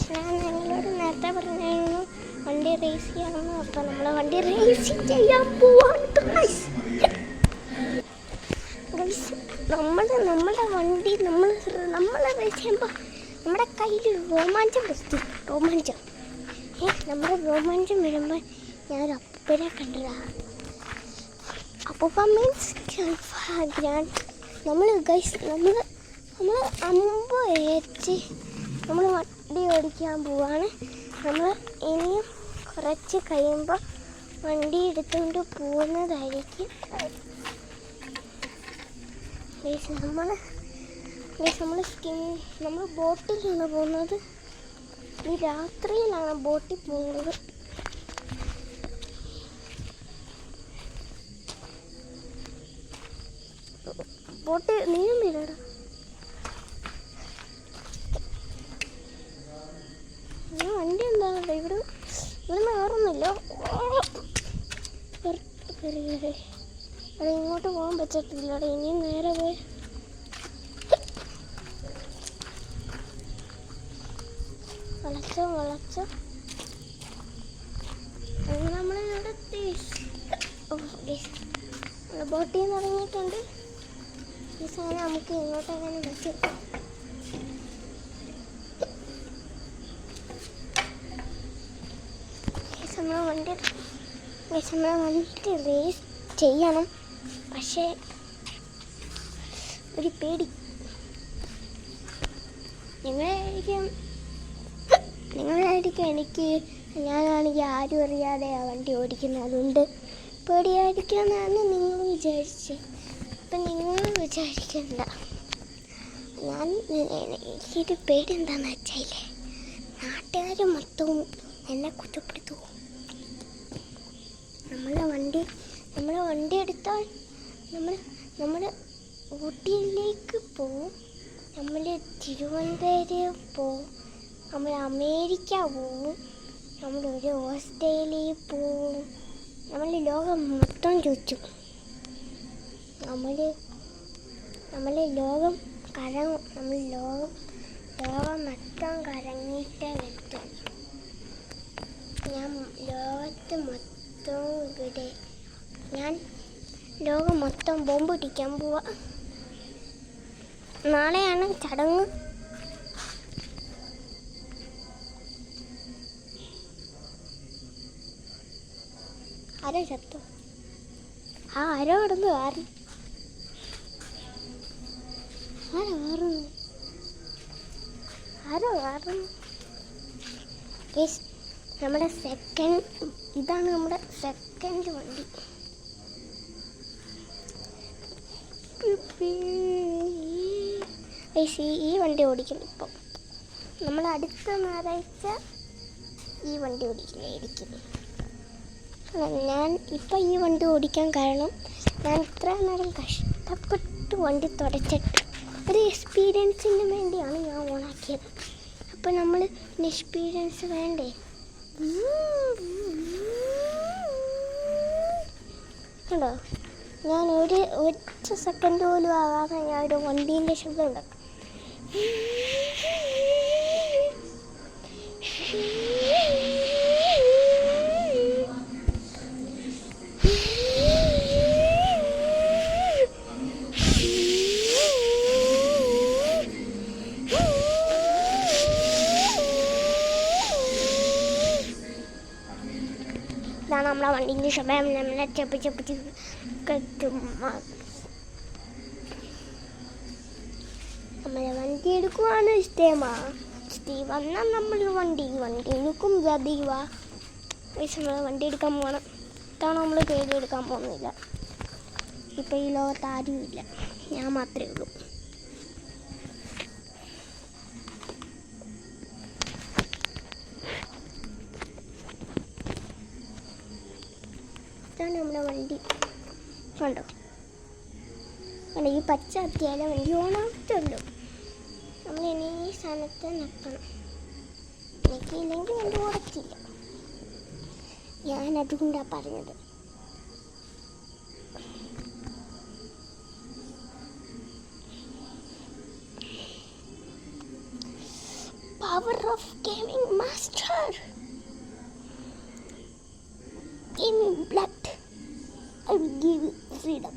ഞാൻ നിങ്ങളോട് നേരത്തെ പറഞ്ഞായിരുന്നു വണ്ടി റേസ് ചെയ്യാമെന്ന്. അപ്പം നമ്മൾ വണ്ടി റേസ് ചെയ്യാൻ പോവാണ് ഗൈസ്. നമ്മുടെ വണ്ടി നമ്മൾ റേസ് ചെയ്യുമ്പോൾ നമ്മുടെ കയ്യിൽ രോമാഞ്ചം വരും. നമ്മുടെ രോമാഞ്ചം വരുമ്പോൾ ഞാനൊരു അപ്പൂപ്പനെ കണ്ടതാ. അപ്പൂപ്പ മീൻസ് ഗ്രാൻഡ്. നമ്മൾ അമ്പ് ഏച്ച് നമ്മൾ വണ്ടി ഓടിക്കാൻ പോവാണ്. നമ്മൾ ഇനിയും കുറച്ച് കഴിയുമ്പോൾ വണ്ടി എടുത്തുകൊണ്ട് പോകുന്നതായിരിക്കും. നമ്മൾ ബോട്ടിലാണ് പോകുന്നത്. ഈ രാത്രിയിലാണ് ബോട്ടിൽ പോകുന്നത്. ബോട്ട് നീങ്ങുന്നില്ലടാ. വണ്ടി എന്താ ഇവിടെ മാറുന്നില്ല. അവിടെ ഇങ്ങോട്ട് പോകാൻ പറ്റത്തില്ലടാ. ഇനിയും നേരെ പോയി വളച്ചോ നമ്മളിവിടെ ബോട്ടിൽ നിന്ന് ഇറങ്ങിയിട്ടുണ്ട്. ഈ സാധനം നമുക്ക് ഇങ്ങോട്ടങ്ങനെ വെച്ചെടുക്കാം. നമ്മളെ വണ്ടി റേസ് ചെയ്യണം. പക്ഷേ ഒരു പേടി. നിങ്ങളായിരിക്കും എനിക്ക് ഞാനാണെങ്കിൽ ആരും അറിയാതെ ആ വണ്ടി ഓടിക്കുന്നത്. അതുകൊണ്ട് പേടിയായിരിക്കുമെന്നാണ് നിങ്ങൾ വിചാരിച്ചത്. അപ്പം നിങ്ങൾ വിചാരിക്കണ്ട. എനിക്കൊരു പേടി എന്താണെന്ന് വെച്ചാൽ നാട്ടുകാർ മൊത്തവും എന്നെ കുറ്റപ്പെടുത്തുമോ. നമ്മളെ വണ്ടി എടുത്താൽ നമ്മൾ ഊട്ടിയിലേക്ക് പോവും, നമ്മൾ തിരുവനന്തപുരം പോവും, നമ്മൾ അമേരിക്ക പോവും, നമ്മളൊരു ഓസ്ട്രേലിയ പോവും, നമ്മൾ ലോകം മൊത്തം ചുറ്റും. നമ്മൾ ലോകം കറങ്ങും. നമ്മൾ ലോകം മൊത്തം കറങ്ങിയിട്ടേ എത്തും. ഞാൻ ലോകം മൊത്തം ബോംബ് ഇടിക്കാൻ പോവാ. നാളെയാണ് ചടങ്ങ്. ആരോ ചത്തു. ആരോ കിടന്നു ആരോ നമ്മുടെ ഇതാണ് നമ്മുടെ സെക്കൻഡ് വണ്ടി. ഈ വണ്ടി ഓടിക്കണം. ഇപ്പം നമ്മൾ അടുത്ത ഞായറാഴ്ച ഈ വണ്ടി ഓടിക്കുന്നതായിരിക്കും. ഞാൻ ഇപ്പം ഈ വണ്ടി ഓടിക്കാൻ കാരണം ഞാൻ ഇത്ര നേരം കഷ്ടപ്പെട്ട് വണ്ടി തുടച്ചിട്ട് ഒരു എക്സ്പീരിയൻസിന് വേണ്ടിയാണ് ഞാൻ ഓണാക്കിയത്. അപ്പോൾ നമ്മൾ എക്സ്പീരിയൻസ് വേണ്ടേ. കണ്ടോ, ഞാൻ ഒറ്റ സെക്കൻഡ് പോലും ആകാതെ ഞാൻ ഒരു വണ്ടീൻ്റെ ശബ്ദം ഉണ്ടാക്കും. ഇതാണ് നമ്മളെ വണ്ടീൻ്റെ ശബ്ദം. നമ്മളെ ചെപ്പ് നമ്മളെ വണ്ടി എടുക്കുവാണ് സ്റ്റീവ് വന്നാൽ നമ്മൾ വണ്ടി എടുക്കും. ജദീവാ നമ്മളെ വണ്ടി എടുക്കാൻ പോകണം. ഇത്തവണ നമ്മൾ പേടി എടുക്കാൻ പോകുന്നില്ല. ഇപ്പം ഈ ലോകത്ത് ആരുമില്ല, ഞാൻ മാത്രമേ ഉള്ളൂ. ഇതാണ് നമ്മുടെ വണ്ടി. കണ്ടോ, ഈ പച്ച എത്തിയാലേ വണ്ടി ഓണാകത്തുള്ളൂ. നമ്മൾ ഇനി ഈ സ്ഥാനത്ത് നിൽക്കണം. എനിക്കില്ലെങ്കിൽ വണ്ടി ഓടത്തില്ല. ഞാനതുകൊണ്ടാണ് പറഞ്ഞത്. power of gaming master in blood. I will give you freedom.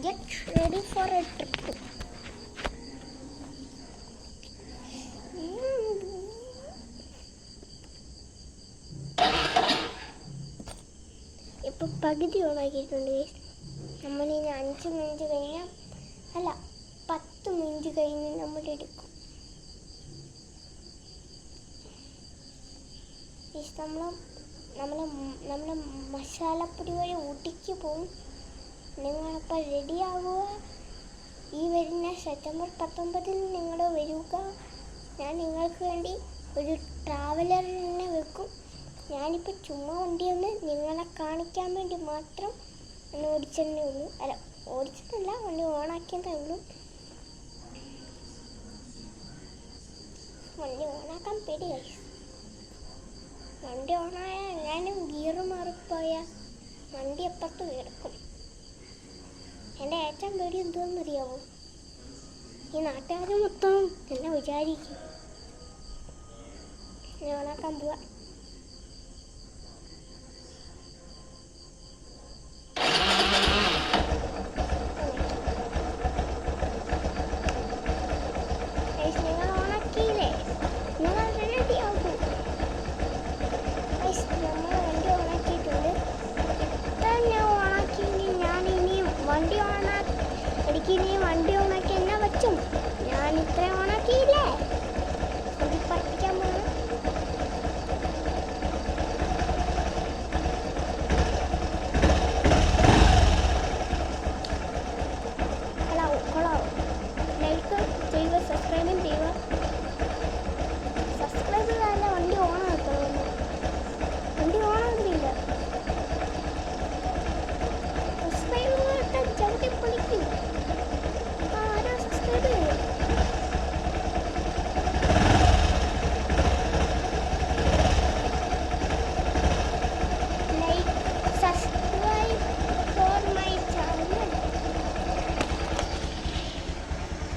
Get ready for a trip. ഇപ്പോൾ പകുതി ഓണാക്കിയിട്ടുണ്ട്. നമ്മളിനി 5 മിനിറ്റ് കഴിഞ്ഞാൽ അല്ല 10 മിനിറ്റ് കഴിഞ്ഞ് നമ്മൾ എടുക്കും. നമ്മൾ മസാലപ്പൊടി വഴി ഊട്ടിക്ക് പോകും. നിങ്ങളപ്പോൾ റെഡിയാവുക. ഈ വരുന്ന സെപ്റ്റംബർ 19 നിങ്ങൾ വരിക. ഞാൻ നിങ്ങൾക്ക് വേണ്ടി ഒരു ട്രാവലറിനെ വെക്കും. ഞാനിപ്പോൾ ചുമ്മാ വണ്ടിയൊന്ന് നിങ്ങളെ കാണിക്കാൻ വേണ്ടി മാത്രം ഒന്ന് ഓടിച്ചതേ ഉള്ളൂ. അല്ല, ഓടിച്ചതല്ല, വണ്ടി ഓണാക്കിയതേ ഉള്ളൂ. വണ്ടി ഓണാക്കാൻ പേടിയായി. വണ്ടി ഓണായാൽ ഞാനും ഗിയർ മാറിപ്പോയാൽ വണ്ടി അപ്പുറത്ത് കിടക്കും. എൻ്റെ ഏറ്റവും പേടി എന്തുവെന്നറിയാവോ? ഈ നാട്ടുകാർ മൊത്തം എന്നെ വിചാരിക്കും. ഞാൻ ഓണാക്കാൻ പോവാ. നിങ്ങൾ ഓണാക്കിയില്ലേ? നിങ്ങൾ റെഡിയാകും. നമ്മൾ വണ്ടി ഓണാക്കിയിട്ടുണ്ട്. ഇത്ര ഞാൻ ഓണാക്കിയെങ്കിൽ ഞാൻ ഇനിയും വണ്ടി എനിക്കിനിയും വണ്ടി ഓണാക്കി എന്നെ വച്ചും. ഞാൻ ഇത്ര ഓണാക്കിയില്ലേ? അത് പഠിപ്പിക്കാൻ പോകണം. കൊള്ളാവും. ലൈക്ക് ചെയ്യുക, സബ്സ്ക്രൈബും ചെയ്യുക. സബ്സ്ക്രൈബ് ചെയ്യാതെ വണ്ടി ഓണാക്കണമെന്ന്. വണ്ടി ഓണാക്കുന്നില്ല. സബ്സ്ക്രൈബ് ചവിട്ടി പൊളിക്കും. ആരാ സബ്സ്ക്രൈബ് ചെയ്യും? Like subscribe for my channel.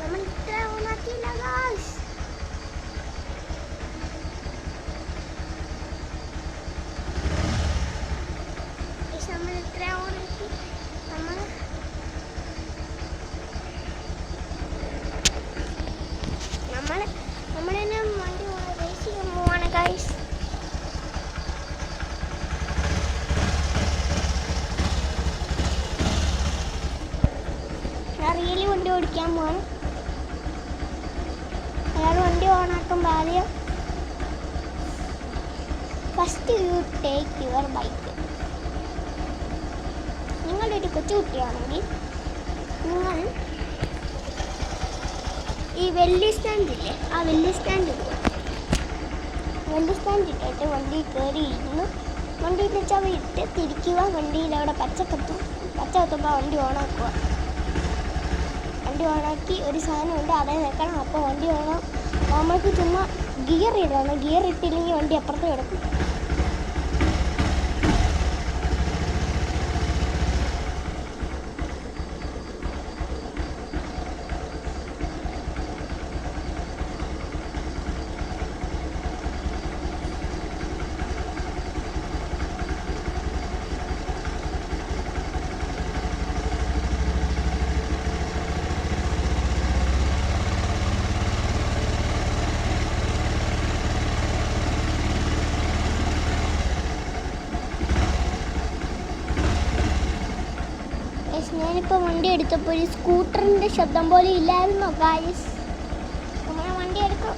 നമ്മൾ ഇത്ര ഓണാക്കിയില്ല ഗായ്സ്. നമ്മൾ ഇത്ര ഓണാക്കി. നമ്മൾ തന്നെ വണ്ടി റേസ് ചെയ്യാൻ പോവാണ് ഗൈസ്. ഞാൻ റിയലി വണ്ടി ഓടിക്കാൻ പോവാണ്. അയാൾ വണ്ടി ഓണാക്കുമ്പോൾ ആദ്യം first you take your bike. നിങ്ങളൊരു കൊച്ചുകുട്ടിയാണെങ്കിൽ നിങ്ങൾ ഈ വെള്ളി സ്റ്റാൻഡില്ലേ, ആ വെള്ളി സ്റ്റാൻഡില്ലേ, വെള്ളി സ്റ്റാൻഡിലിട്ട് വണ്ടി കയറി ഇരുന്ന് വണ്ടിയിൽ ചവിട്ട് തിരിക്കുക. വണ്ടിയിൽ അവിടെ പച്ച കത്തുമ്പോൾ വണ്ടി ഓണാക്കുക. വണ്ടി ഓണാക്കി ഒരു സാധനമുണ്ട്, അതേ നിൽക്കണം. അപ്പോൾ വണ്ടി ഓണാം. നമ്മൾക്ക് ചുമ്മാ ഗിയർ ഇടണം. ഗിയർ ഇട്ടില്ലെങ്കിൽ വണ്ടി അപ്പുറത്ത് കിടക്കും. ഞാനിപ്പോൾ വണ്ടി എടുത്തപ്പോൾ ഒരു സ്കൂട്ടറിൻ്റെ ശബ്ദം പോലെ ഇല്ലായിരുന്നോ ഗായ്സ്? അങ്ങനെ വണ്ടി എടുക്കും.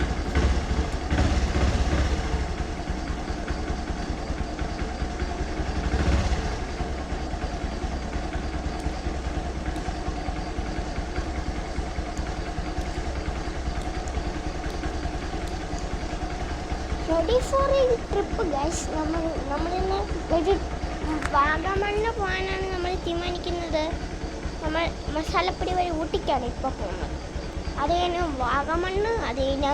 Ready for A trip guys. നമ്മളിന്ന് ഒരു വാഗമണ്ണ് പോകാനാണ് നമ്മൾ തീരുമാനിക്കുന്നത്. നമ്മൾ മസാലപ്പൊടി വഴി ഊട്ടിക്കാണ് ഇപ്പോൾ പോകുന്നത്. അത് കഴിഞ്ഞ് വാഗമണ്ണ്, അത് കഴിഞ്ഞ്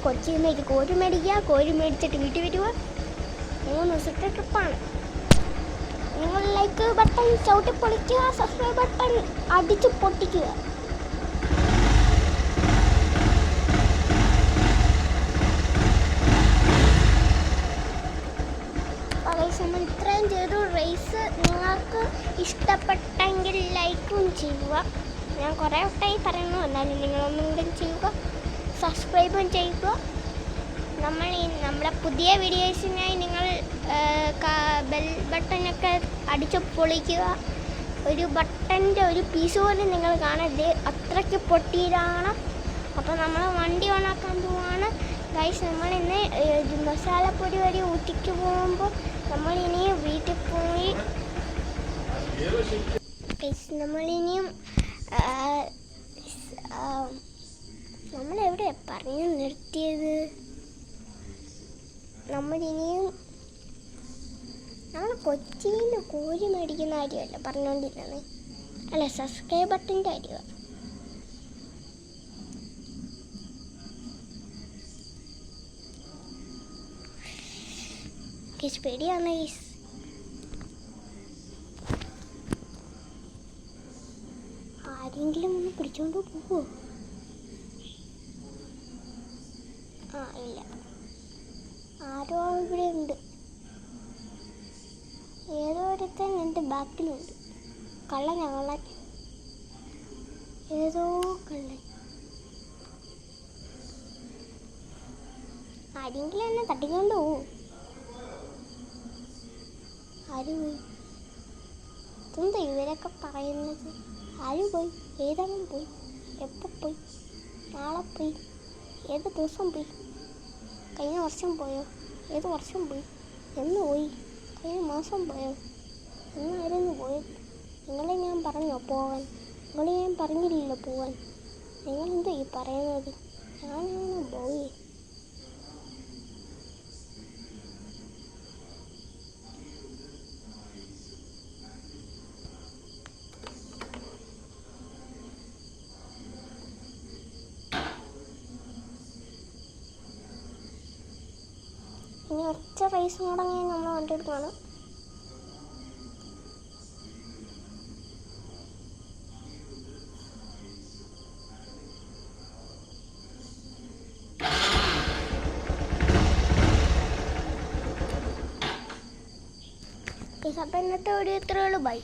കൊച്ചിയിൽ നിന്ന് കോരി മേടിക്കുക, കോരി മേടിച്ചിട്ട് വീട്ടിൽ വരിക. 3 ദിവസത്തെ ട്രിപ്പാണ്. നിങ്ങൾ ലൈക്ക് ബട്ടൺ ചവിട്ടി പൊളിക്കുക, സബ്സ്ക്രൈബ് ബട്ടൺ അടിച്ച് പൊട്ടിക്കുക. നമ്മൾ ഇത്രയും ചെയ്തു. റേസ് നിങ്ങൾക്ക് ഇഷ്ടപ്പെട്ടെങ്കിൽ ലൈക്കും ചെയ്യുക. ഞാൻ കുറേ വട്ടമായി പറയുന്നു, എന്നാലും നിങ്ങളൊന്നും കൂടി ചെയ്യുക, സബ്സ്ക്രൈബും ചെയ്യുക. നമ്മുടെ പുതിയ വീഡിയോസിനായി നിങ്ങൾ ബെൽ ബട്ടനൊക്കെ അടിച്ച് പൊളിക്കുക. ഒരു ബട്ടൻ്റെ ഒരു പീസ് പോലും നിങ്ങൾ കാണരുത്, അത്രയ്ക്ക് പൊട്ടിയിലാണ്. അപ്പോൾ നമ്മൾ വണ്ടി ഓണാക്കാൻ പോവാണ് ഗൈസ്. നമ്മളിന്ന് മസാലപ്പൊടി വരെ ഊറ്റിക്ക് പോകുമ്പോൾ നമ്മളിനി വീട്ടിൽ പോയി ഗൈസ്. നമ്മളിനിയും നമ്മളെവിടെ പറഞ്ഞു നിർത്തിയത്? നമ്മളിനിയും നമ്മൾ കൊച്ചിയിൽ നിന്ന് കോഴി മേടിക്കുന്ന കാര്യമല്ല പറഞ്ഞുകൊണ്ടിരുന്നത്, അല്ല സബ്സ്ക്രൈബ് ബട്ടൻ്റെ കാര്യമാണ്. പേടിയാണ് ഗൈസ്. ആരെങ്കിലും ഒന്ന് പിടിച്ചോണ്ട് പോവോ? ഇല്ല, ആരോ ഇവിടെ ഉണ്ട്. ഏതോ ഒരുത്തൻ എൻ്റെ ബാക്കിലുണ്ട്. കള്ളനാ കള്ളൻ, ഏതോ കള്ളൻ. ആരെങ്കിലും എന്നെ തട്ടിക്കൊണ്ട് പോവും. ആര് പോയി? എന്താ ഇവരൊക്കെ പറയുന്നത്? ആര് പോയി? ഏതെങ്കിലും പോയി? എപ്പോൾ പോയി? നാളെ പോയി? ഏത് ദിവസം പോയി? കഴിഞ്ഞ വർഷം പോയോ? ഏത് വർഷം പോയി? എന്ന് പോയി? കഴിഞ്ഞ മാസം പോയോ? എന്നായിരുന്നു പോയത്? നിങ്ങളെ ഞാൻ പറഞ്ഞോ പോകാൻ? നിങ്ങളെ ഞാൻ പറഞ്ഞില്ലല്ലോ പോകാൻ. നിങ്ങളെന്തോ ഈ പറയുന്നത്? ഞാനാണ് പോയി. ഇനി ഒറ്റ റേസ് മുടങ്ങി നമ്മൾ വണ്ടി എടുക്കുകയാണ്. അപ്പം ഇന്നത്തെ വീഡിയോ ഇത്രയേ ഉള്ളൂ. ബൈ.